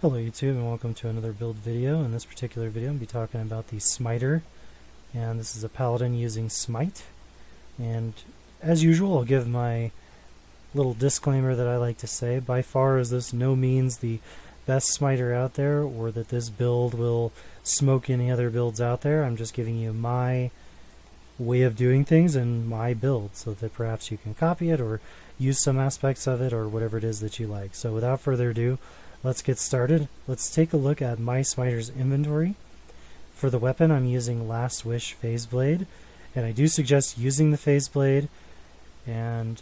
Hello YouTube and welcome to another build video. In this particular video I'm going to be talking about the Smiter, and this is a Paladin using Smite. And as usual I'll give my little disclaimer that I like to say. By far is this no means the best Smiter out there, or that this build will smoke any other builds out there. I'm just giving you my way of doing things and my build so that perhaps you can copy it or use some aspects of it or whatever it is that you like. So without further ado, let's get started. Let's take a look at my Smiter's inventory. For the weapon, I'm using Last Wish Phase Blade, and I do suggest using the Phase Blade, and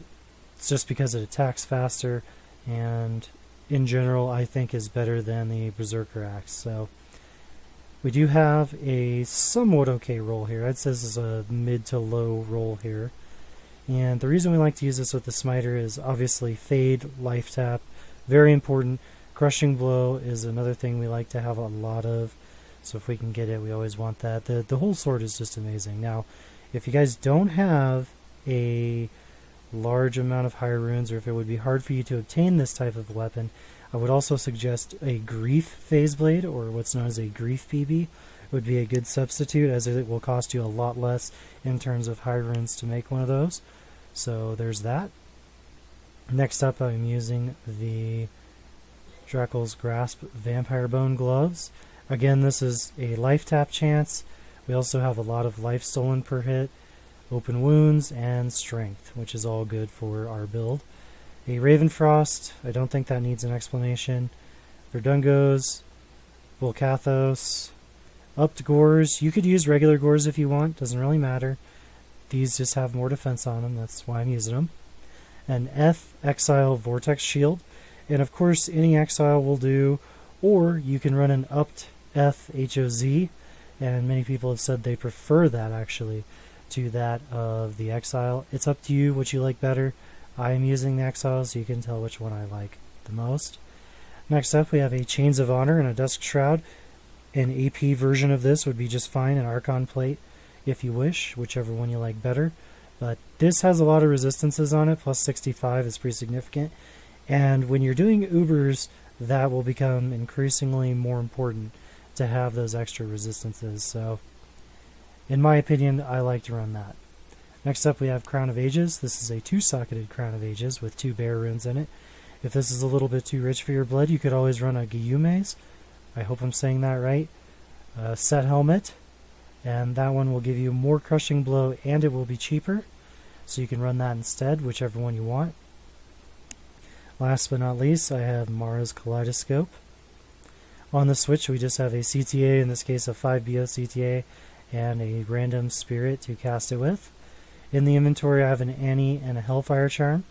it's just because it attacks faster, and in general I think is better than the Berserker Axe. So we do have a somewhat okay roll here. I'd say this is a mid to low roll here. And the reason we like to use this with the Smiter is obviously Fade, Life Tap, very important. Crushing Blow is another thing we like to have a lot of, so if we can get it, we always want that. The whole sword is just amazing. Now, if you guys don't have a large amount of high runes, or if it would be hard for you to obtain this type of weapon, I would also suggest a Grief Phase Blade, or what's known as a Grief PB, would be a good substitute, as it will cost you a lot less in terms of high runes to make one of those. So there's that. Next up, I'm using the Dracul's Grasp Vampire Bone Gloves. Again, this is a life tap chance. We also have a lot of life stolen per hit, open wounds, and strength, which is all good for our build. A Ravenfrost, I don't think that needs an explanation. Verdungos, Volcathos, upped Gores. You could use regular Gores if you want, doesn't really matter. These just have more defense on them, that's why I'm using them. An Exile Vortex Shield. And of course, any Exile will do, or you can run an upped HOZ, and many people have said they prefer that actually to that of the Exile. It's up to you what you like better. I am using the Exile, so you can tell which one I like the most. Next up, we have a Chains of Honor and a Dusk Shroud. An AP version of this would be just fine, an Archon Plate if you wish, whichever one you like better. But this has a lot of resistances on it, plus 65 is pretty significant. And when you're doing Ubers, that will become increasingly more important to have those extra resistances. So, in my opinion, I like to run that. Next up, we have Crown of Ages. This is a two-socketed Crown of Ages with 2 bear runes in it. If this is a little bit too rich for your blood, you could always run a Guillaume's. I hope I'm saying that right. Set Helmet. And that one will give you more Crushing Blow, and it will be cheaper. So you can run that instead, whichever one you want. Last but not least, I have Mara's Kaleidoscope. On the Switch, we just have a CTA, in this case a 5BO CTA, and a random spirit to cast it with. In the inventory, I have an Annie and a Hellfire Charm.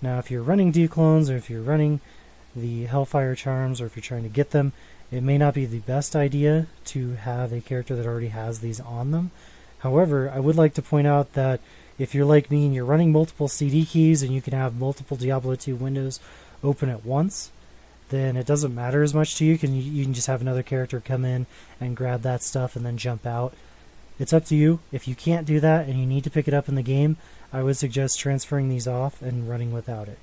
Now, if you're running Dclones, or if you're running the Hellfire Charms, or if you're trying to get them, it may not be the best idea to have a character that already has these on them. However, I would like to point out that if you're like me and you're running multiple CD keys and you can have multiple Diablo 2 windows open at once, then it doesn't matter as much to you. You can just have another character come in and grab that stuff and then jump out. It's up to you. If you can't do that and you need to pick it up in the game, I would suggest transferring these off and running without it.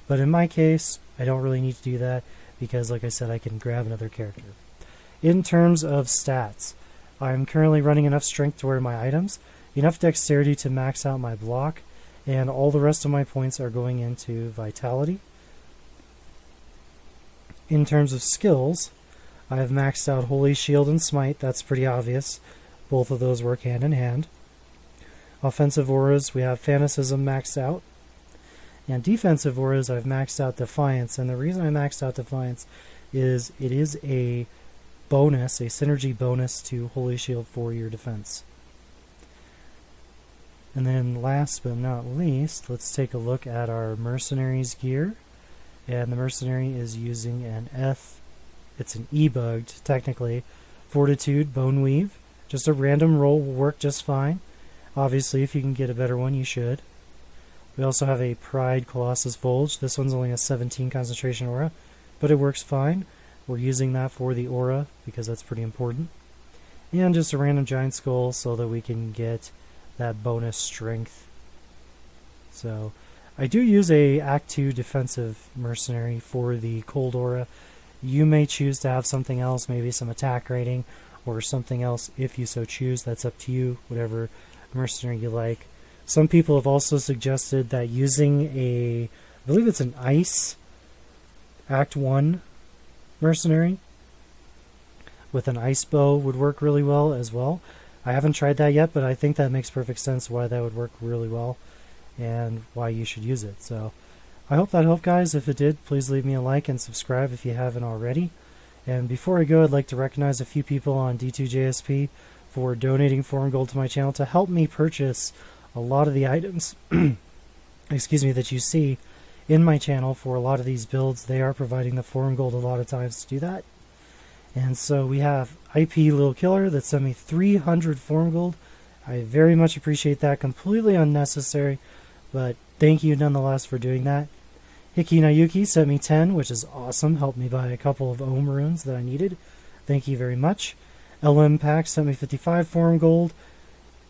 But in my case, I don't really need to do that because, like I said, I can grab another character. In terms of stats, I'm currently running enough strength to wear my items, enough dexterity to max out my block, and all the rest of my points are going into vitality. In terms of skills, I have maxed out Holy Shield and Smite. That's pretty obvious. Both of those work hand in hand. Offensive auras, we have Fanaticism maxed out. And defensive auras, I've maxed out Defiance. And the reason I maxed out Defiance is it is a bonus, a synergy bonus to Holy Shield for your defense. And then last but not least, let's take a look at our Mercenaries gear. And the Mercenary is using an it's an E-bugged, technically, Fortitude Bone Weave. Just a random roll will work just fine. Obviously, if you can get a better one, you should. We also have a Pride Colossus Bulge. This one's only a 17 concentration aura, but it works fine. We're using that for the aura, because that's pretty important. And just a random Giant Skull, so that we can get that bonus strength. So, I do use a Act 2 defensive mercenary for the Cold Aura. You may choose to have something else, maybe some attack rating or something else if you so choose. That's up to you, whatever mercenary you like. Some people have also suggested that using I believe it's an ice Act 1 mercenary with an ice bow would work really well as well. I haven't tried that yet, but I think that makes perfect sense why that would work really well and why you should use it. So I hope that helped, guys. If it did, please leave me a like and subscribe if you haven't already. And before I go, I'd like to recognize a few people on D2JSP for donating foreign gold to my channel to help me purchase a lot of the items excuse me, that you see in my channel for a lot of these builds. They are providing the foreign gold a lot of times to do that. And so we have IP Little Killer that sent me 300 foreign gold. I very much appreciate that. Completely unnecessary, but thank you nonetheless for doing that. Hiki Nayuki sent me 10, which is awesome. Helped me buy a couple of Ohm runes that I needed. Thank you very much. LM Pack sent me 55 foreign gold.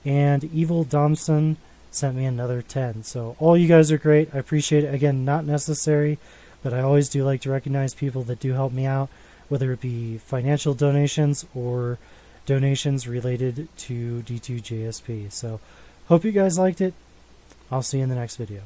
And Evil Domson sent me another 10. So all you guys are great. I appreciate it. Again, not necessary, but I always do like to recognize people that do help me out, whether it be financial donations or donations related to D2JSP. So hope you guys liked it. I'll see you in the next video.